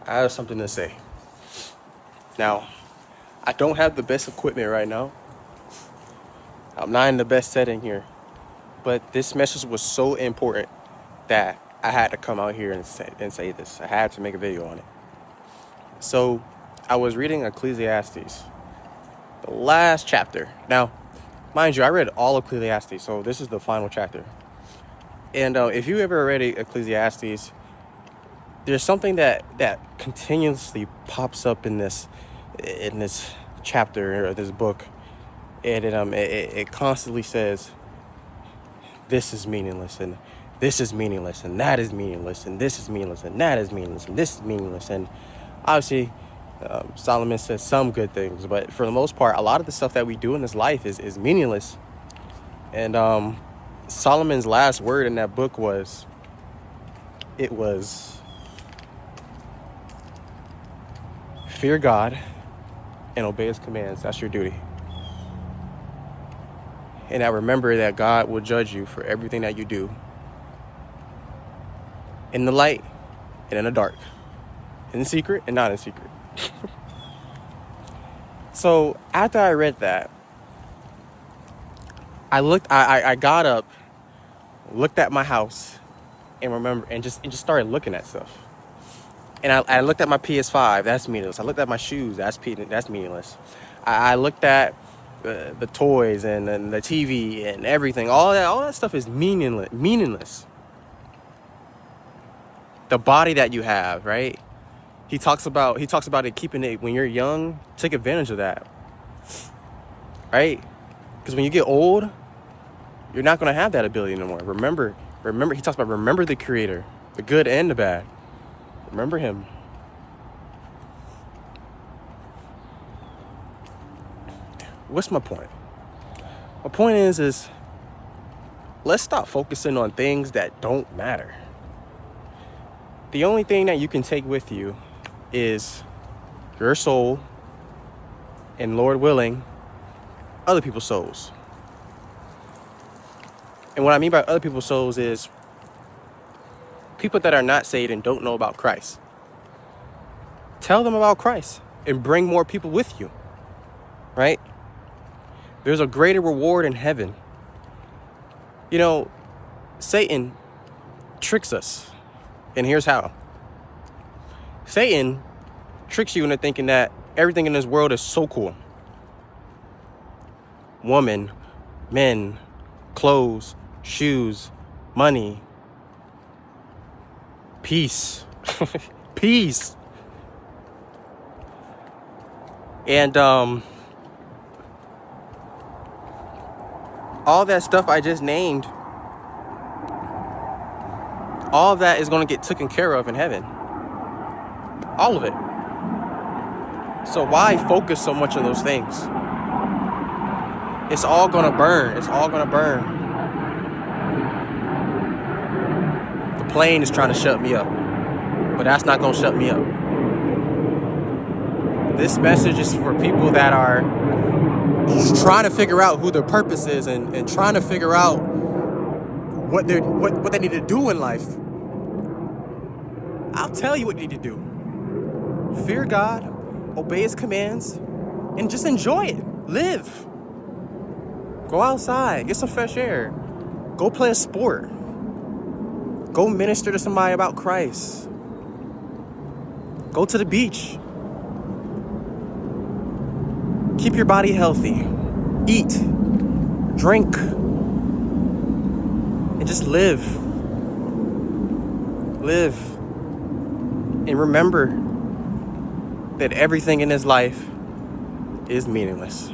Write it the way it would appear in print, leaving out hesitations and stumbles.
I have something to say. Now, I don't have the best equipment right now. I'm not in the best setting here. But this message was so important that I had to come out here and say this. I had to make a video on it. So, I was reading Ecclesiastes, the last chapter. Now, mind you, I read all of Ecclesiastes, so this is the final chapter. And if you ever read Ecclesiastes, there's something that continuously pops up in this chapter or this book, and it constantly says, "This is meaningless," and "This is meaningless," and "That is meaningless," and "This is meaningless," and "That is meaningless," and "This is meaningless." And obviously, Solomon says some good things, but for the most part, a lot of the stuff that we do in this life is meaningless. And Solomon's last word in that book was fear God and obey his commands. That's your duty. And I remember that God will judge you for everything that you do, in the light and in the dark, in secret and not in secret. So after I read that, I got up, looked at my house, and just started looking at stuff. And I looked at my PS5, that's meaningless. I looked at my shoes, that's meaningless. I looked at the toys and the TV and everything. All that stuff is meaningless. The body that you have, right? He talks about it, keeping it when you're young. Take advantage of that, right? Because when you get old, you're not going to have that ability no more. Remember. He talks about remember the Creator, the good and the bad. Remember him. What's my point? My point is let's stop focusing on things that don't matter. The only thing that you can take with you is your soul and, Lord willing, other people's souls. And what I mean by other people's souls is people that are not saved and don't know about Christ. Tell them about Christ and bring more people with you, right? There's a greater reward in heaven. You know, Satan tricks us, and here's how. Satan tricks you into thinking that everything in this world is so cool. Woman, men, clothes, shoes, money, peace. Peace. And all that stuff I just named, all of that is going to get taken care of in heaven. All of it. So why focus so much on those things? It's all going to burn. It's all going to burn. The plane is trying to shut me up, but that's not going to shut me up. This message is for people that are trying to figure out who their purpose is and trying to figure out what they need to do in life. I'll tell you what you need to do. Fear God, obey his commands, and just enjoy it. Live. Go outside, get some fresh air. Go play a sport. Go minister to somebody about Christ. Go to the beach. Keep your body healthy. Eat. Drink. And just live. Live. And remember that everything in this life is meaningless.